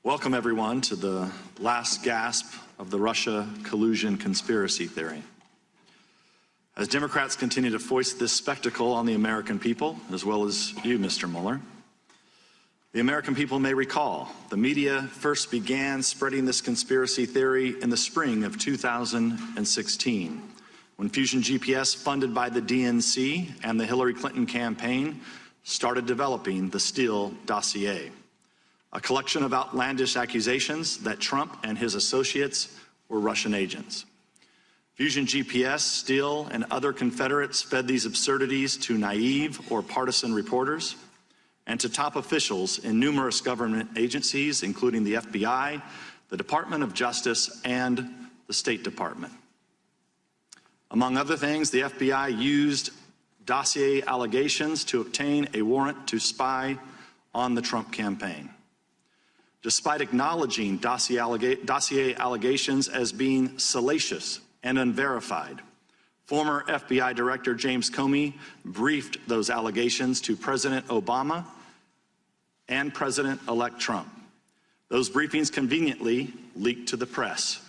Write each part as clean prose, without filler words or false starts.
Welcome, everyone, to the last gasp of the Russia collusion conspiracy theory. As Democrats continue to foist this spectacle on the American people, as well as you, Mr. Mueller, the American people may recall the media first began spreading this conspiracy theory in the spring of 2016, when Fusion GPS, funded by the DNC and the Hillary Clinton campaign, started developing the Steele dossier, a collection of outlandish accusations that Trump and his associates were Russian agents. Fusion GPS, Steele, and other Confederates fed these absurdities to naive or partisan reporters and to top officials in numerous government agencies, including the FBI, the Department of Justice, and the State Department. Among other things, the FBI used dossier allegations to obtain a warrant to spy on the Trump campaign. Despite acknowledging dossier allegations as being salacious and unverified, former FBI Director James Comey briefed those allegations to President Obama and President-elect Trump. Those briefings conveniently leaked to the press,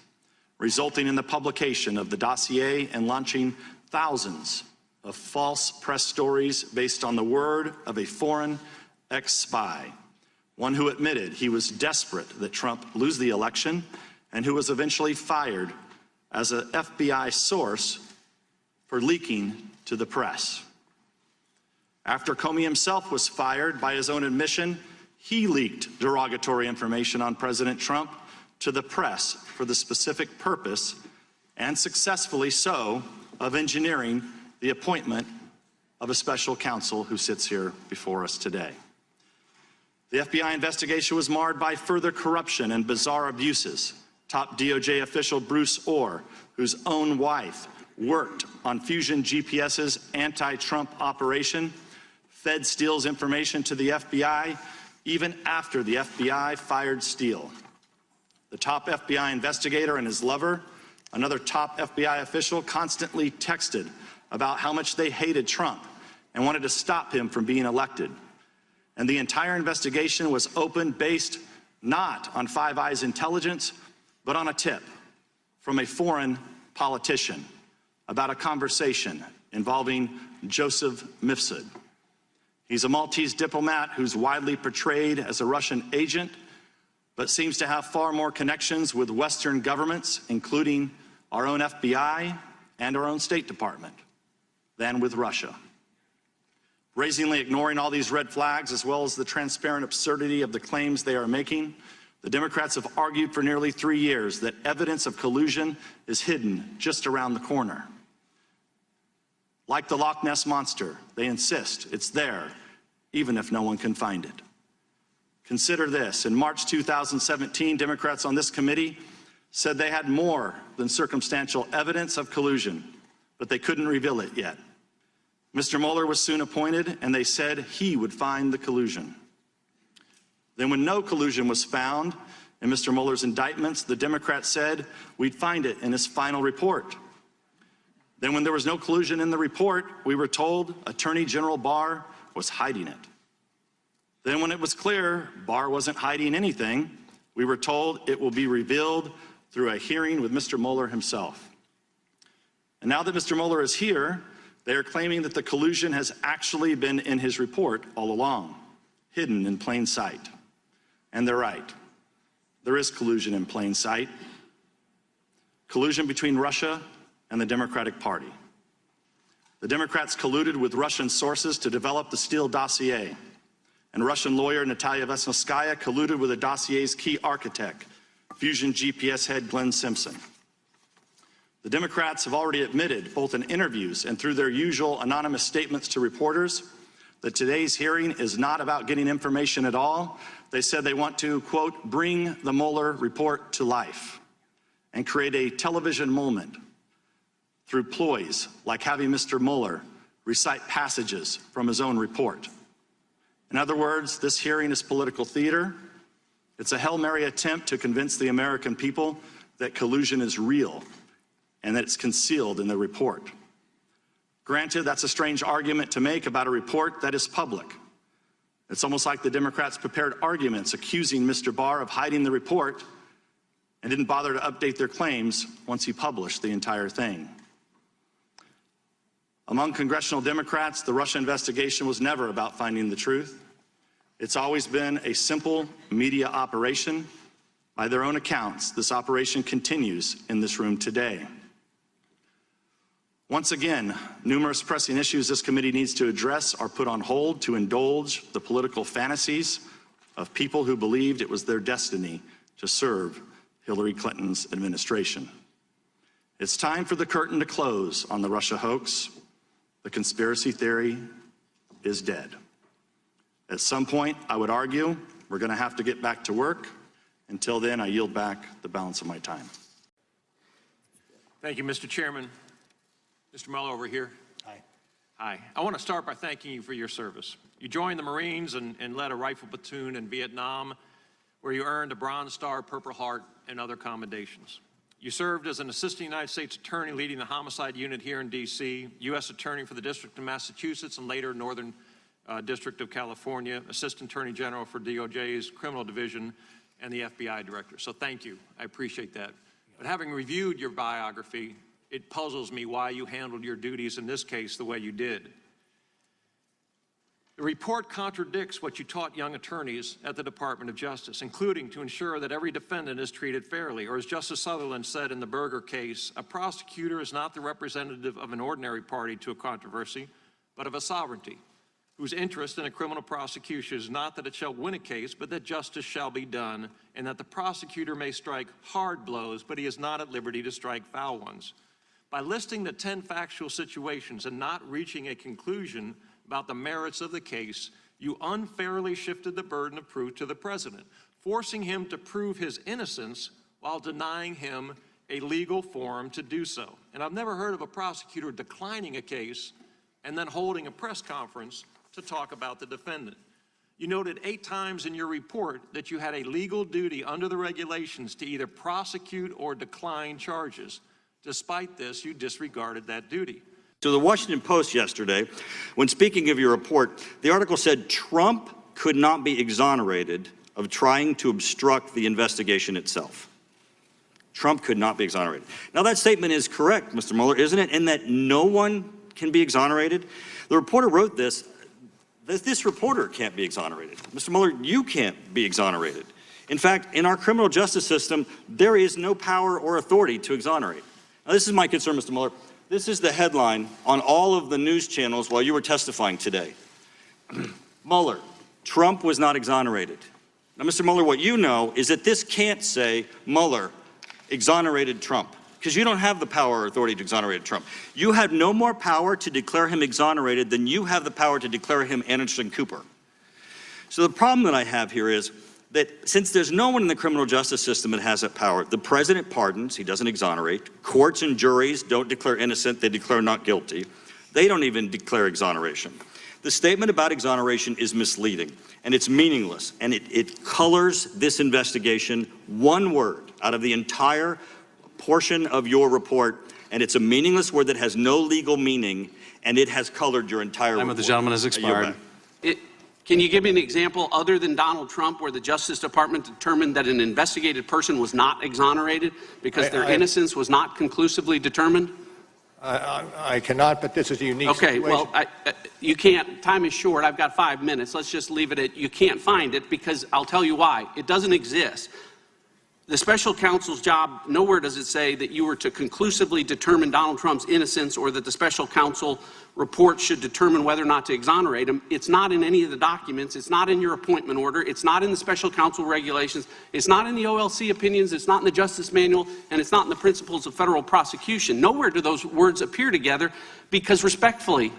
resulting in the publication of the dossier and launching thousands of false press stories based on the word of a foreign ex-spy, one who admitted he was desperate that Trump lose the election and who was eventually fired as an FBI source for leaking to the press. After Comey himself was fired, by his own admission, he leaked derogatory information on President Trump to the press for the specific purpose, and successfully so, of engineering the appointment of a special counsel who sits here before us today. The FBI investigation was marred by further corruption and bizarre abuses. Top DOJ official Bruce Orr, whose own wife worked on Fusion GPS's anti-Trump operation, fed Steele's information to the FBI even after the FBI fired Steele. The top FBI investigator and his lover, another top FBI official, constantly texted about how much they hated Trump and wanted to stop him from being elected. And the entire investigation was opened based not on Five Eyes intelligence, but on a tip from a foreign politician about a conversation involving Joseph Mifsud. He's a Maltese diplomat who's widely portrayed as a Russian agent, but seems to have far more connections with Western governments, including our own FBI and our own State Department, than with Russia. Brazenly ignoring all these red flags, as well as the transparent absurdity of the claims they are making, the Democrats have argued for nearly 3 years that evidence of collusion is hidden just around the corner. Like the Loch Ness Monster, they insist it's there, even if no one can find it. Consider this. In March 2017, Democrats on this committee said they had more than circumstantial evidence of collusion, but they couldn't reveal it yet. Mr. Mueller was soon appointed, and they said he would find the collusion. Then when no collusion was found in Mr. Mueller's indictments, the Democrats said we'd find it in his final report. Then when there was no collusion in the report, we were told Attorney General Barr was hiding it. Then when it was clear Barr wasn't hiding anything, we were told it will be revealed through a hearing with Mr. Mueller himself. And now that Mr. Mueller is here, they are claiming that the collusion has actually been in his report all along, hidden in plain sight. And they're right. There is collusion in plain sight. Collusion between Russia and the Democratic Party. The Democrats colluded with Russian sources to develop the Steele dossier, and Russian lawyer Natalia Vesnitskaya colluded with the dossier's key architect, Fusion GPS head Glenn Simpson. The Democrats have already admitted, both in interviews and through their usual anonymous statements to reporters, that today's hearing is not about getting information at all. They said they want to, quote, bring the Mueller report to life and create a television moment through ploys like having Mr. Mueller recite passages from his own report. In other words, this hearing is political theater. It's a Hail Mary attempt to convince the American people that collusion is real and that it's concealed in the report. Granted, that's a strange argument to make about a report that is public. It's almost like the Democrats prepared arguments accusing Mr. Barr of hiding the report and didn't bother to update their claims once he published the entire thing. Among congressional Democrats, the Russia investigation was never about finding the truth. It's always been a simple media operation. By their own accounts, this operation continues in this room today. Once again, numerous pressing issues this committee needs to address are put on hold to indulge the political fantasies of people who believed it was their destiny to serve Hillary Clinton's administration. It's time for the curtain to close on the Russia hoax. The conspiracy theory is dead. At some point, I would argue, we're going to have to get back to work. Until then, I yield back the balance of my time. Thank you, Mr. Chairman. Mr. Mueller over here. Hi. Hi. I want to start by thanking you for your service. You joined the Marines and led a rifle platoon in Vietnam, where you earned a Bronze Star, Purple Heart, and other commendations. You served as an assistant United States attorney leading the homicide unit here in D.C., U.S. attorney for the District of Massachusetts and later Northern District of California, assistant attorney general for DOJ's criminal division, and the FBI director. So thank you. I appreciate that. But having reviewed your biography, it puzzles me why you handled your duties in this case the way you did. The report contradicts what you taught young attorneys at the Department of Justice, including to ensure that every defendant is treated fairly, or as Justice Sutherland said in the Berger case, a prosecutor is not the representative of an ordinary party to a controversy, but of a sovereignty, whose interest in a criminal prosecution is not that it shall win a case, but that justice shall be done, and that the prosecutor may strike hard blows, but he is not at liberty to strike foul ones. By listing the 10 factual situations and not reaching a conclusion about the merits of the case, you unfairly shifted the burden of proof to the president, forcing him to prove his innocence while denying him a legal forum to do so. And I've never heard of a prosecutor declining a case and then holding a press conference to talk about the defendant. You noted 8 times in your report that you had a legal duty under the regulations to either prosecute or decline charges. Despite this, you disregarded that duty. To the Washington Post yesterday, when speaking of your report, the article said Trump could not be exonerated of trying to obstruct the investigation itself. Trump could not be exonerated. Now that statement is correct, Mr. Mueller, isn't it? In that no one can be exonerated. The reporter wrote this. This reporter can't be exonerated. Mr. Mueller, you can't be exonerated. In fact, in our criminal justice system, there is no power or authority to exonerate. Now, this is my concern, Mr. Mueller. This is the headline on all of the news channels while you were testifying today. Mueller, Trump was not exonerated. Now, Mr. Mueller, what you know is that this can't say Mueller exonerated Trump, because you don't have the power or authority to exonerate Trump. You have no more power to declare him exonerated than you have the power to declare him Anderson Cooper. So the problem that I have here is that since there's no one in the criminal justice system that has that power, the president pardons, he doesn't exonerate. Courts and juries don't declare innocent, they declare not guilty. They don't even declare exoneration. The statement about exoneration is misleading, and it's meaningless, and it colors this investigation one word out of the entire portion of your report, and it's a meaningless word that has no legal meaning, and it has colored your entire report. Time of the gentleman has expired. Can you give me an example other than Donald Trump where the Justice Department determined that an investigated person was not exonerated because their innocence was not conclusively determined? I cannot, but this is a unique situation. Okay, well, you can't. Time is short. I've got 5 minutes. Let's just leave it at you can't find it, because I'll tell you why. It doesn't exist. The special counsel's job, nowhere does it say that you were to conclusively determine Donald Trump's innocence or that the special counsel report should determine whether or not to exonerate him. It's not in any of the documents. It's not in your appointment order. It's not in the special counsel regulations. It's not in the OLC opinions. It's not in the Justice Manual, and it's not in the principles of federal prosecution. Nowhere do those words appear together, because respectfully,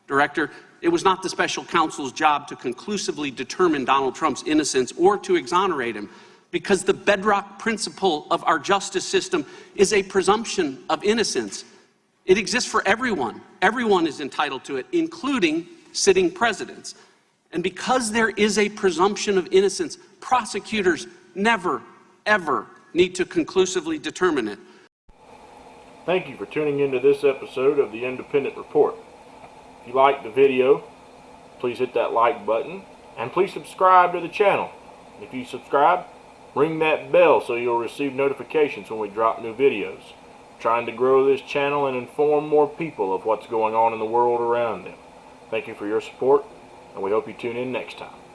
Director, it was not the special counsel's job to conclusively determine Donald Trump's innocence or to exonerate him, because the bedrock principle of our justice system is a presumption of innocence. It exists for everyone. Everyone is entitled to it, including sitting presidents. And because there is a presumption of innocence, prosecutors never, ever need to conclusively determine it. Thank you for tuning into this episode of the Independent Report. If you liked the video, please hit that like button and please subscribe to the channel. If you subscribe, ring that bell so you'll receive notifications when we drop new videos. We're trying to grow this channel and inform more people of what's going on in the world around them. Thank you for your support, and we hope you tune in next time.